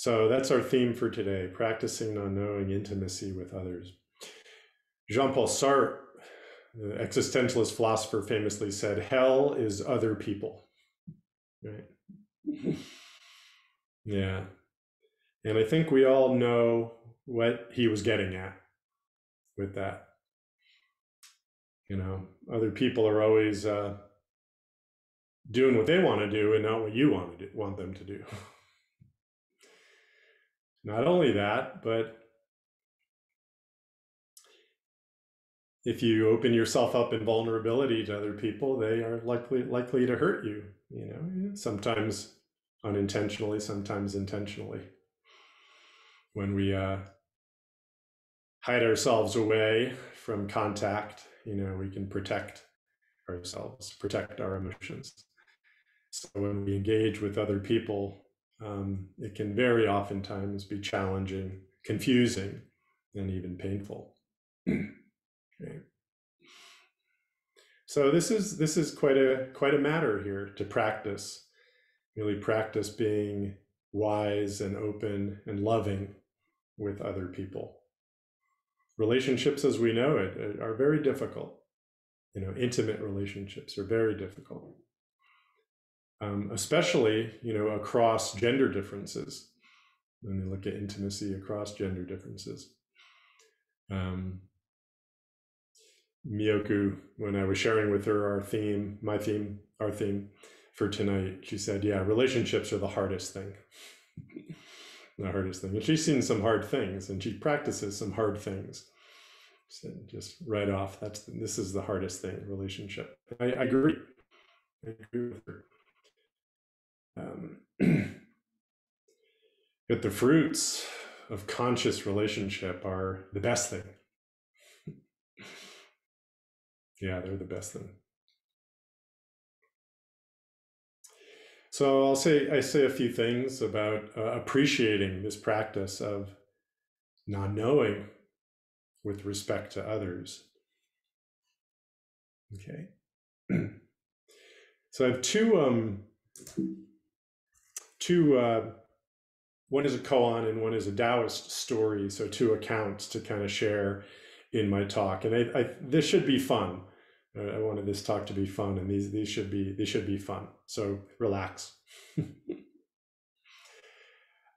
So that's our theme for today, practicing non-knowing, intimacy with others. Jean-Paul Sartre, the existentialist philosopher, famously said, hell is other people, right? Yeah. And I think we all know what he was getting at with that. You know, other people are always doing what they want to do and not what you want them to do. Not only that, but if you open yourself up in vulnerability to other people, they are likely to hurt you, you know, sometimes unintentionally, sometimes intentionally. When we hide ourselves away from contact, you know, we can protect ourselves, protect our emotions. So when we engage with other people, it can very oftentimes be challenging, confusing, and even painful. Okay. So this is quite a matter here to practice. Really practice being wise and open and loving with other people. Relationships, as we know it, are very difficult. You know, intimate relationships are very difficult, especially, you know, across gender differences. When you look at intimacy across gender differences. Miyoku, when I was sharing with her our theme for tonight, she said, yeah, relationships are the hardest thing. The hardest thing. And she's seen some hard things and she practices some hard things. She said, just right off, this is the hardest thing, relationship. I agree. I agree with her. But the fruits of conscious relationship are the best thing. Yeah, they're the best thing. So I say a few things about appreciating this practice of not knowing with respect to others. Okay. So I have two, one is a koan and one is a Taoist story. So two accounts to kind of share in my talk. And this should be fun. I wanted this talk to be fun, and these should be fun. So relax.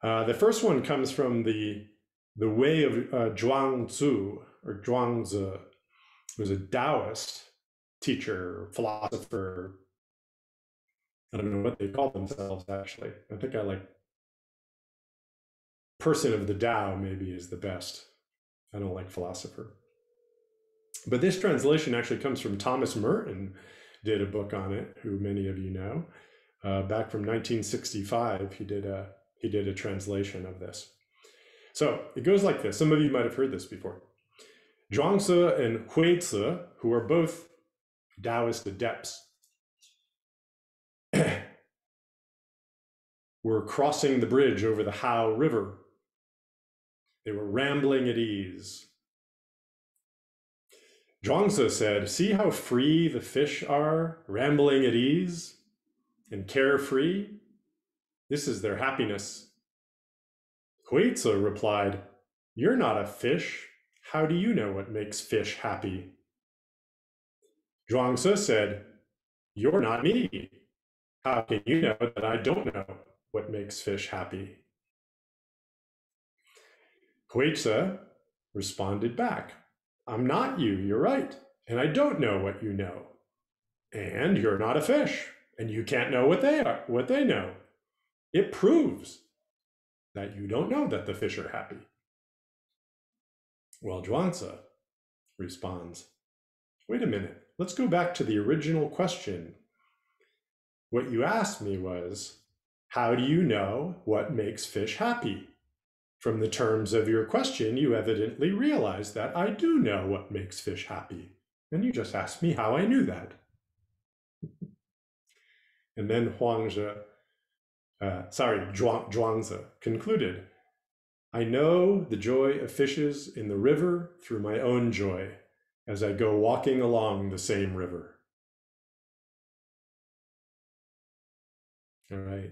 The first one comes from the way of Zhuangzi or Zhuangzi, who was a Taoist teacher, philosopher. I don't know what they call themselves, actually. I think I like person of the Tao maybe is the best. I don't like philosopher. But this translation actually comes from Thomas Merton, did a book on it, who many of you know. Back from 1965, he did a translation of this. So it goes like this. Some of you might have heard this before. Zhuangzi and Huizi, who are both Taoist adepts, were crossing the bridge over the Hao River. They were rambling at ease. Zhuangzi said, see how free the fish are, rambling at ease and carefree? This is their happiness. Huizi replied, you're not a fish. How do you know what makes fish happy? Zhuangzi said, you're not me. How can you know that I don't know what makes fish happy? Huizi responded back, I'm not you, you're right, and I don't know what you know. And you're not a fish, and you can't know what they know. It proves that you don't know that the fish are happy. Well, Zhuangzi responds, wait a minute, let's go back to the original question. What you asked me was, how do you know what makes fish happy? From the terms of your question, you evidently realize that I do know what makes fish happy. And you just asked me how I knew that. And then Zhuangzi concluded, I know the joy of fishes in the river through my own joy as I go walking along the same river. All right.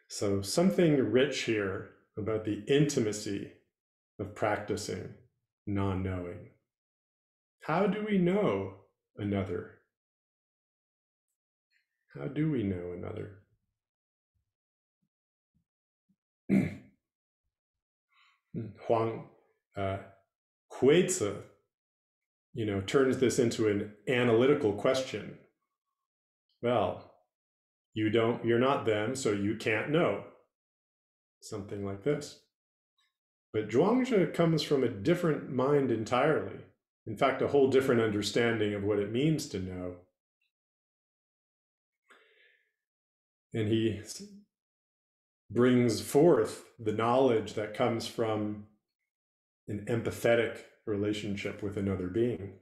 So something rich here about the intimacy of practicing non-knowing. How do we know another? How do we know another? Huang Huizi, turns this into an analytical question. Well, you're not them, so you can't know. Something like this. But Zhuangzi comes from a different mind entirely. In fact, a whole different understanding of what it means to know. And he brings forth the knowledge that comes from an empathetic relationship with another being,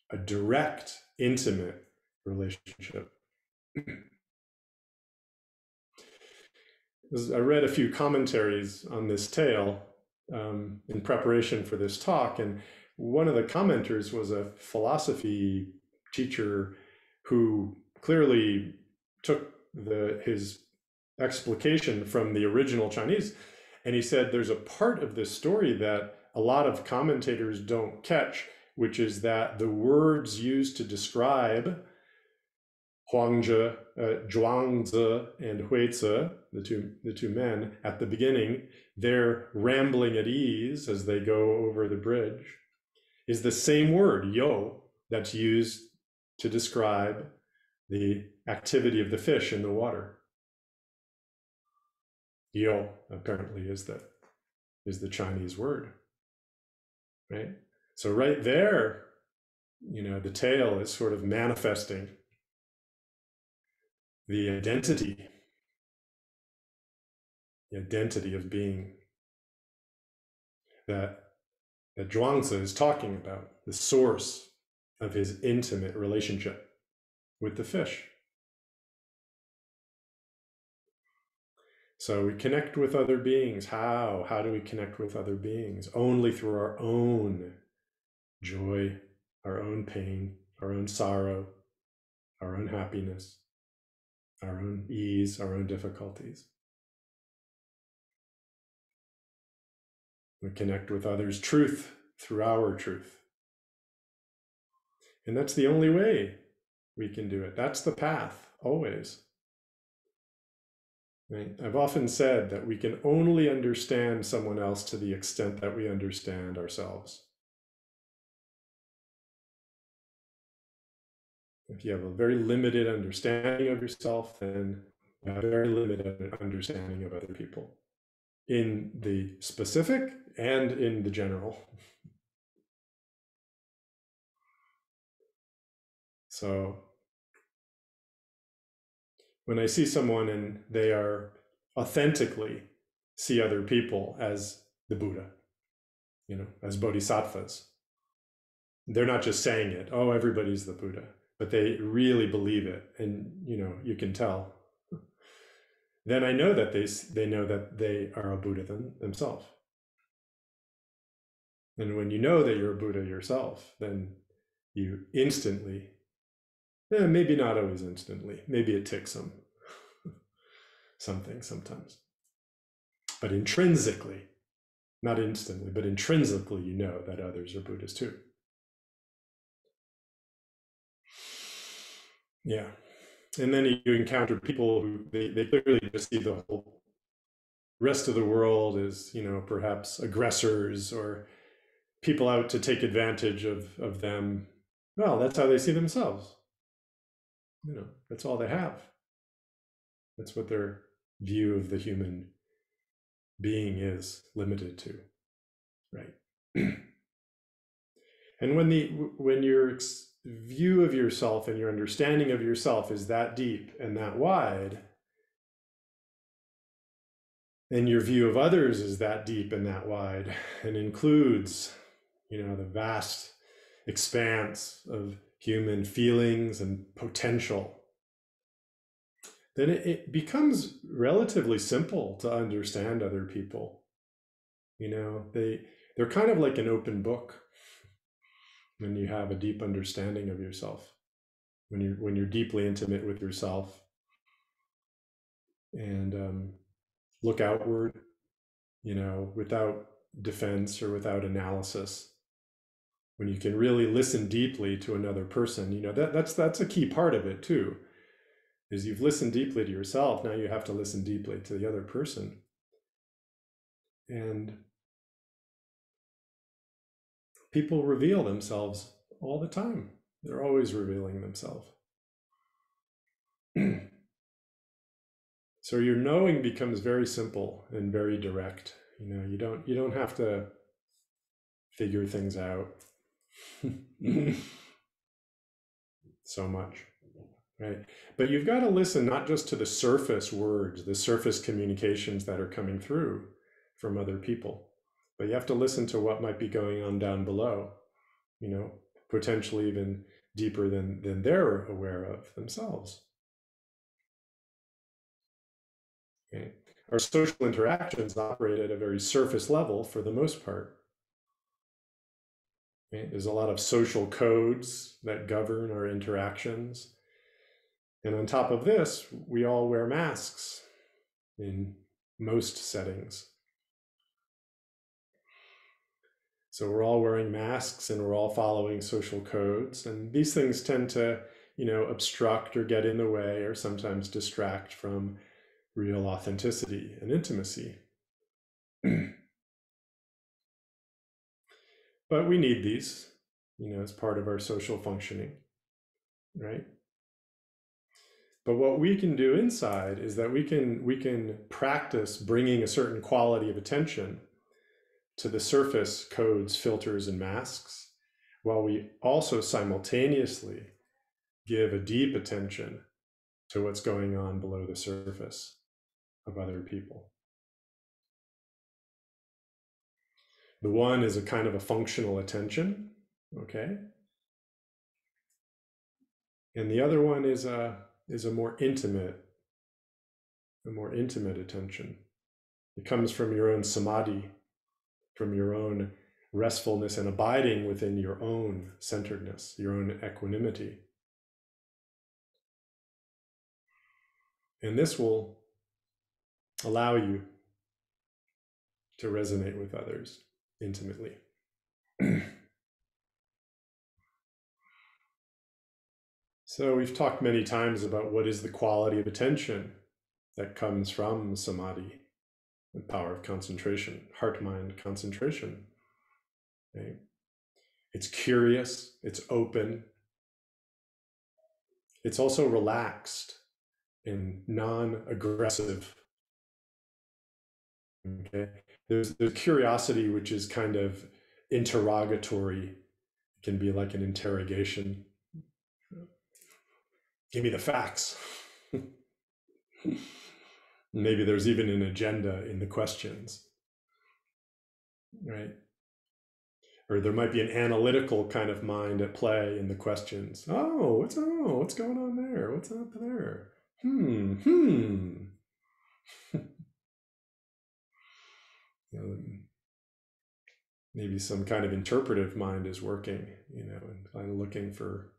a direct, intimate relationship. I read a few commentaries on this tale in preparation for this talk, and one of the commenters was a philosophy teacher who clearly took his explication from the original Chinese, and he said there's a part of this story that a lot of commentators don't catch, which is that the words used to describe Zhuangzi and Huizi, the two men, at the beginning, they're rambling at ease as they go over the bridge, is the same word, yo, that's used to describe the activity of the fish in the water. Yo apparently is the Chinese word, right? So right there, the tale is sort of manifesting the identity of being that Zhuangzi is talking about, the source of his intimate relationship with the fish. So we connect with other beings. How? How do we connect with other beings? Only through our own joy, our own pain, our own sorrow, our own happiness, our own ease, our own difficulties. We connect with others' truth through our truth. And that's the only way we can do it. That's the path, always. Right? I've often said that we can only understand someone else to the extent that we understand ourselves. If you have a very limited understanding of yourself, then you have a very limited understanding of other people, in the specific and in the general. So when I see someone and they are authentically see other people as the Buddha, as bodhisattvas, they're not just saying it, oh, everybody's the Buddha, but they really believe it, and you can tell. Then I know that they know that they are a Buddha themselves. And when you know that you're a Buddha yourself, then you instantly, maybe not always instantly, maybe it takes something sometimes, but intrinsically, not instantly, but intrinsically, you know that others are Buddhas too. Yeah. And then you encounter people who they clearly just see the whole rest of the world as, perhaps aggressors or people out to take advantage of them. Well, that's how they see themselves. That's all they have. That's what their view of the human being is limited to, right? And when your view of yourself and your understanding of yourself is that deep and that wide, and your view of others is that deep and that wide, and includes, the vast expanse of human feelings and potential, then it becomes relatively simple to understand other people. They're kind of like an open book when you have a deep understanding of yourself, when you're deeply intimate with yourself. and look outward, without defense or without analysis. When you can really listen deeply to another person, that's a key part of it too, is you've listened deeply to yourself. Now you have to listen deeply to the other person. And people reveal themselves all the time. They're always revealing themselves. So your knowing becomes very simple and very direct. You don't have to figure things out so much, right? But you've got to listen not just to the surface words, the surface communications that are coming through from other people, but you have to listen to what might be going on down below, potentially even deeper than they're aware of themselves. Okay. Our social interactions operate at a very surface level for the most part. Okay. There's a lot of social codes that govern our interactions. And on top of this, we all wear masks in most settings. So we're all wearing masks and we're all following social codes. And these things tend to, obstruct or get in the way or sometimes distract from real authenticity and intimacy. But we need these, as part of our social functioning, right? But what we can do inside is that we can practice bringing a certain quality of attention to the surface codes, filters, and masks, while we also simultaneously give a deep attention to what's going on below the surface of other people. The one is a kind of a functional attention, okay? And the other one is a more intimate attention. It comes from your own samadhi, from your own restfulness and abiding within your own centeredness, your own equanimity. And this will allow you to resonate with others intimately. So we've talked many times about what is the quality of attention that comes from samadhi, the power of concentration, heart-mind concentration. Okay? It's curious, it's open, it's also relaxed and non-aggressive. Okay, there's curiosity, which is kind of interrogatory. It can be like an interrogation. Give me the facts. Maybe there's even an agenda in the questions, right? Or there might be an analytical kind of mind at play in the questions. What's going on there? What's up there? Maybe some kind of interpretive mind is working, and kind of looking for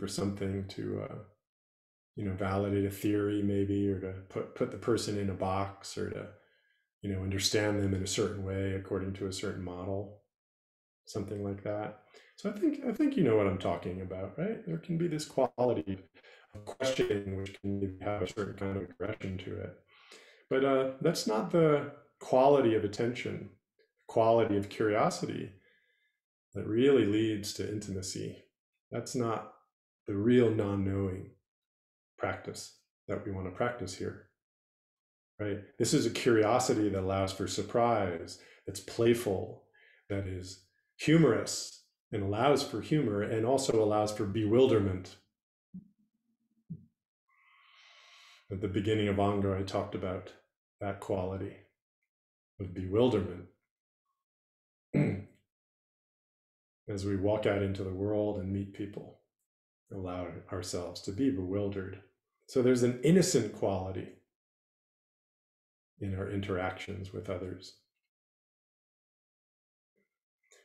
something to validate a theory, maybe, or to put the person in a box, or to understand them in a certain way according to a certain model, something like that. So I think you know what I'm talking about, right? There can be this quality of questioning which can have a certain kind of aggression to it. But that's not the quality of attention, quality of curiosity that really leads to intimacy. That's not the real non-knowing practice that we want to practice here, right? This is a curiosity that allows for surprise, that's playful, that is humorous, and allows for humor, and also allows for bewilderment. At the beginning of Anga, I talked about that quality of bewilderment as we walk out into the world and meet people, allow ourselves to be bewildered. So there's an innocent quality in our interactions with others.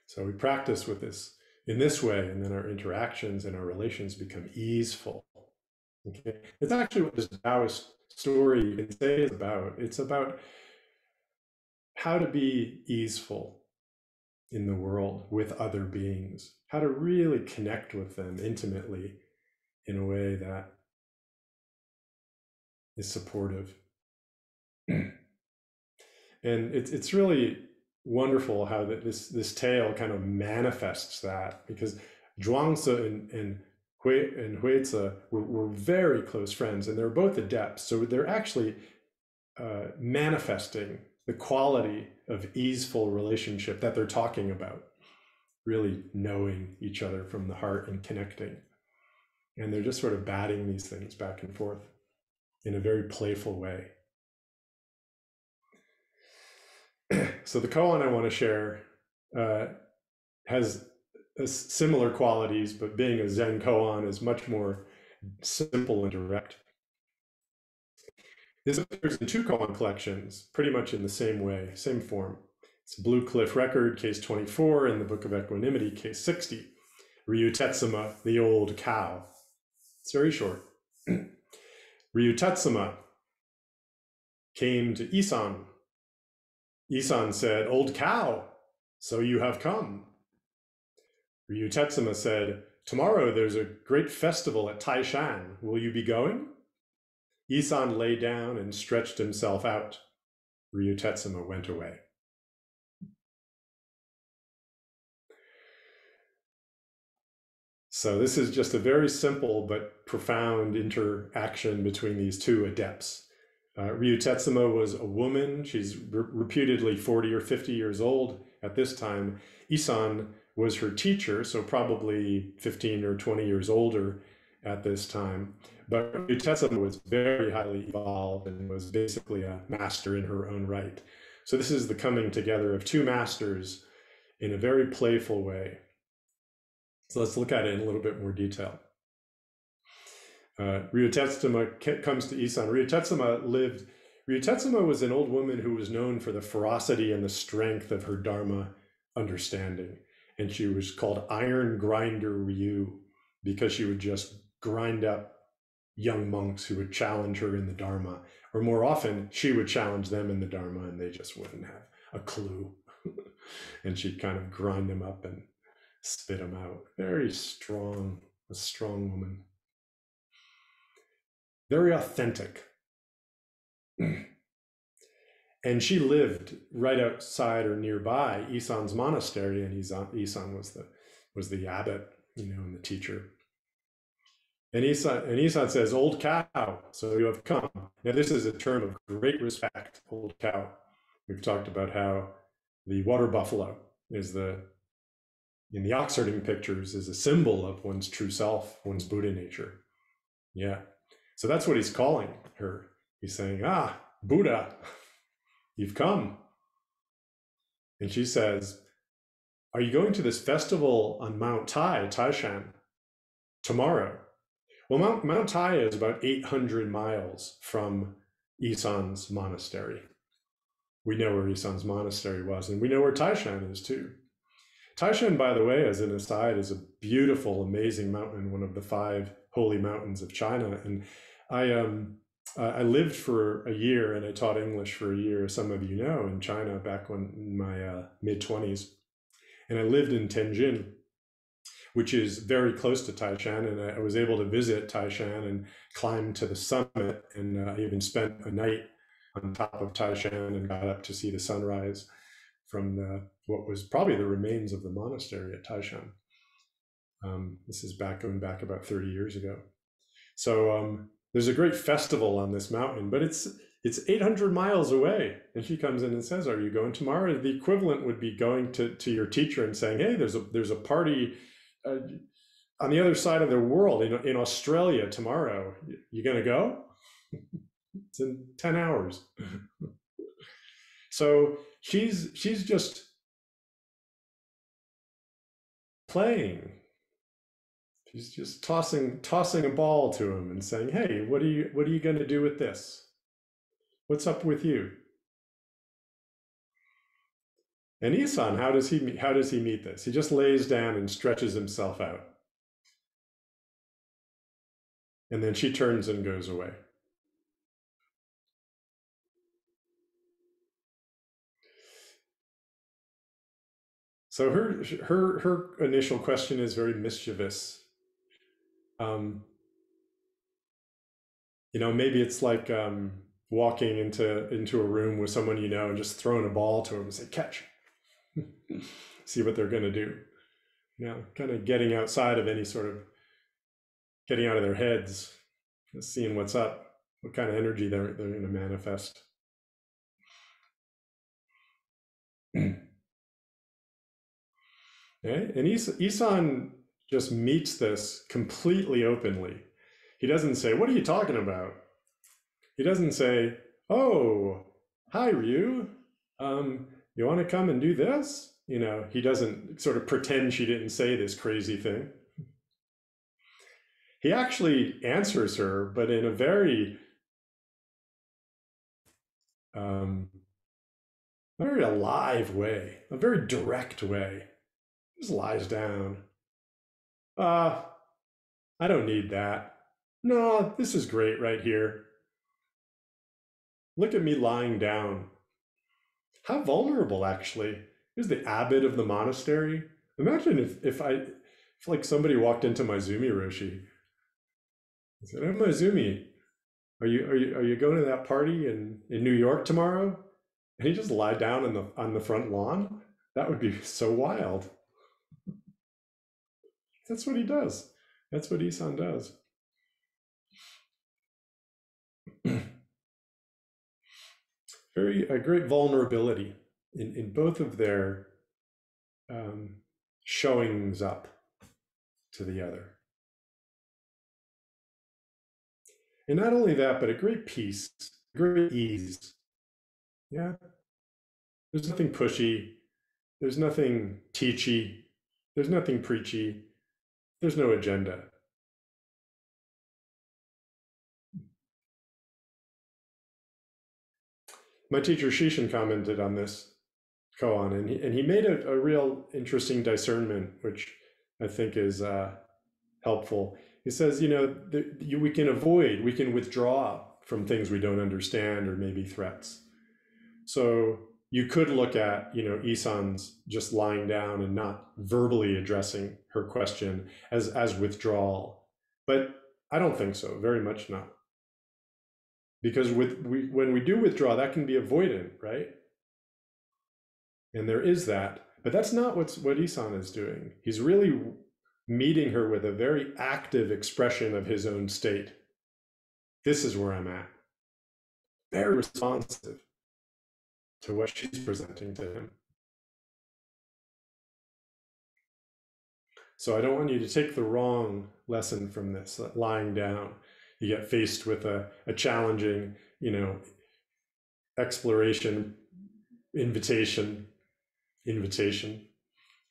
So we practice with this in this way, and then our interactions and our relations become easeful. Okay, it's actually what this Taoist story, you can say, is about. It's about how to be easeful in the world with other beings, how to really connect with them intimately in a way that is supportive. And it's really wonderful how this tale kind of manifests that, because Zhuangzi and Huizi were very close friends, and they're both adepts. So they're actually manifesting the quality of easeful relationship that they're talking about, really knowing each other from the heart and connecting. And they're just sort of batting these things back and forth in a very playful way. So the koan I want to share has similar qualities, but being a Zen koan is much more simple and direct. This appears in two koan collections, pretty much in the same way, same form. It's Blue Cliff Record, case 24, and the Book of Equanimity, case 60. Ryu Tetsuma, the Old Cow. It's very short. Ryu Tetsuma came to Isan. Isan said, "Old cow, so you have come." Ryu Tetsuma said, "Tomorrow there's a great festival at Taishan. Will you be going?" Isan lay down and stretched himself out. Ryu Tetsuma went away. So this is just a very simple but profound interaction between these two adepts. Ryu Tetsuma was a woman. She's reputedly 40 or 50 years old at this time. Isan was her teacher, so probably 15 or 20 years older at this time. But Ryu Tetsuma was very highly evolved and was basically a master in her own right. So this is the coming together of two masters in a very playful way. So let's look at it in a little bit more detail. Ryu Tetsuma comes to Isan. Ryu Tetsuma was an old woman who was known for the ferocity and the strength of her Dharma understanding. And she was called Iron Grinder Ryu because she would just grind up young monks who would challenge her in the Dharma. Or more often, she would challenge them in the Dharma and they just wouldn't have a clue. And she'd kind of grind them up and spit them out. Very strong, a strong woman. Very authentic. And she lived right outside or nearby Isan's monastery, and Isan was the abbot, and the teacher. And Isan says, "Old cow, so you have come." Now this is a term of great respect, old cow. We've talked about how the water buffalo is in the ox herding pictures is a symbol of one's true self, one's Buddha nature. Yeah. So that's what he's calling her. He's saying, Buddha, you've come. And she says, "Are you going to this festival on Mount Taishan, tomorrow?" Well, Mount Tai is about 800 miles from Isan's monastery. We know where Isan's monastery was, and we know where Taishan is too. Taishan, by the way, as an aside, is a beautiful, amazing mountain, one of the 5 holy mountains of China. And I lived for a year and I taught English for a year, as some of you know, in China back in my mid-20s. And I lived in Tianjin, which is very close to Taishan. And I was able to visit Taishan and climb to the summit. And I even spent a night on top of Taishan and got up to see the sunrise from what was probably the remains of the monastery at Taishan. This is going back about 30 years ago. So there's a great festival on this mountain, but it's 800 miles away. And she comes in and says, "Are you going tomorrow?" The equivalent would be going to your teacher and saying, "Hey, there's a party on the other side of the world in Australia tomorrow. You gonna go?" It's in 10 hours. So she's just playing. She's just tossing a ball to him and saying, "Hey, what are you going to do with this? What's up with you?" And Isan, how does he meet this? He just lays down and stretches himself out. And then she turns and goes away. So her initial question is very mischievous. Um, maybe it's like walking into a room with someone you know and just throwing a ball to them and say catch, see what they're going to do. Kind of getting outside of any sort of getting out of their heads, seeing what's up, what kind of energy they're going to manifest. Okay? And Isan just meets this completely openly. He doesn't say, "What are you talking about?" He doesn't say, "Oh, hi, Ryu. You want to come and do this?" He doesn't sort of pretend she didn't say this crazy thing. He actually answers her, but in a very, very alive way, a very direct way. Just lies down. Uh, I don't need that. No, this is great right here. Look at me lying down. How vulnerable, actually. Here's the abbot of the monastery. Imagine if like somebody walked into my Zumi Roshi and said, "Oh, my Zumi, are you going to that party in New York tomorrow?" And he just lied down on the front lawn. That would be so wild. That's what he does. That's what Isan does. A great vulnerability in both of their showings up to the other. And not only that, but a great peace, great ease. Yeah. There's nothing pushy. There's nothing teachy. There's nothing preachy. There's no agenda. My teacher Shishin commented on this koan, and he made a real interesting discernment, which I think is helpful. He says, we can withdraw from things we don't understand or maybe threats. So you could look at, Isan's just lying down and not verbally addressing her question as withdrawal. But I don't think so, very much not. Because when we do withdraw, that can be avoidant, right? And there is that. But that's not what Isan is doing. He's really meeting her with a very active expression of his own state. This is where I'm at. Very responsive to what she's presenting to him. So I don't want you to take the wrong lesson from this, lying down. You get faced with a challenging, exploration, invitation,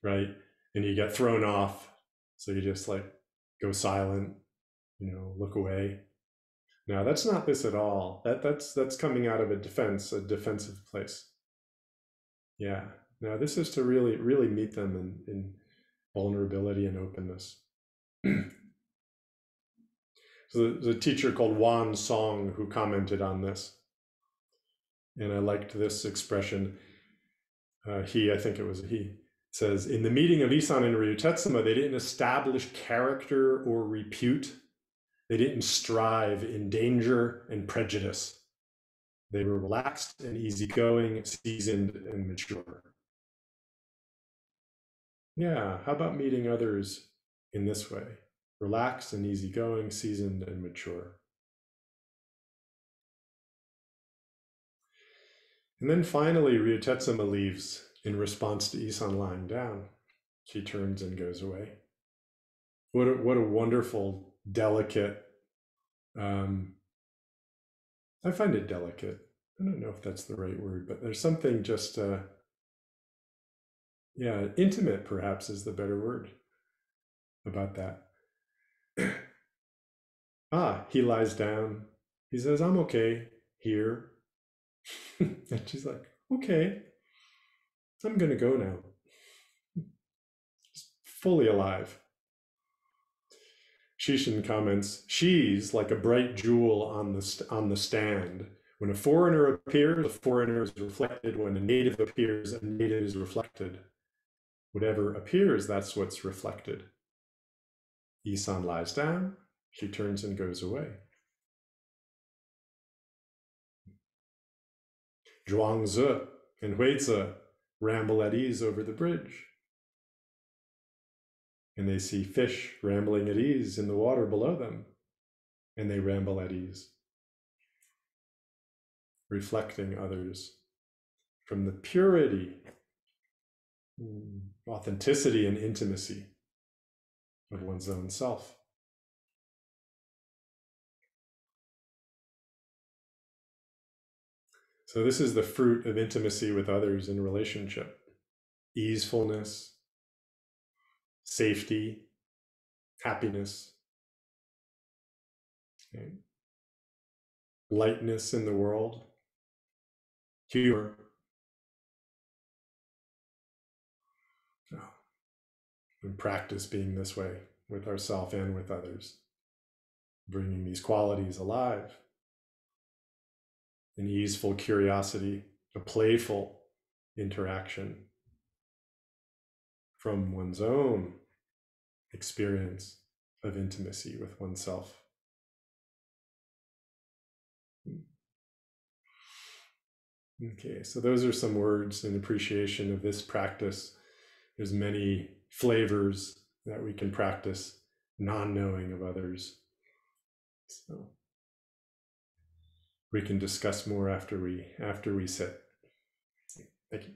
right? And you get thrown off. So you just like go silent, look away. Now that's not this at all. That's coming out of a defensive place. Yeah. Now this is to really, really meet them in vulnerability and openness. So there's a teacher called Wan Song who commented on this. And I liked this expression. I think it was he, says, in the meeting of Isan and Ryutetsuma, they didn't establish character or repute. They didn't strive in danger and prejudice. They were relaxed and easygoing, seasoned and mature. Yeah, how about meeting others in this way? Relaxed and easygoing, seasoned and mature. And then finally, Ryutetsuma leaves in response to Isan lying down. She turns and goes away. What a wonderful, delicate, I find it delicate. I don't know if that's the right word, but there's something just, intimate perhaps is the better word about that. He lies down. He says, "I'm okay here." And she's like, "Okay, I'm going to go now. Just fully alive. Shishin comments, she's like a bright jewel on the stand. When a foreigner appears, a foreigner is reflected. When a native appears, a native is reflected. Whatever appears, that's what's reflected. Isan lies down. She turns and goes away. Zhuangzi and Huizi ramble at ease over the bridge. And they see fish rambling at ease in the water below them. And they ramble at ease, reflecting others from the purity, authenticity, and intimacy of one's own self. So this is the fruit of intimacy with others in relationship. Easefulness, safety, happiness, okay? Lightness in the world, humor. And practice being this way with ourselves and with others, bringing these qualities alive. An easeful curiosity, a playful interaction from one's own experience of intimacy with oneself. Okay, so those are some words in appreciation of this practice. There's many flavors that we can practice, non-knowing of others. So we can discuss more after we sit. Thank you.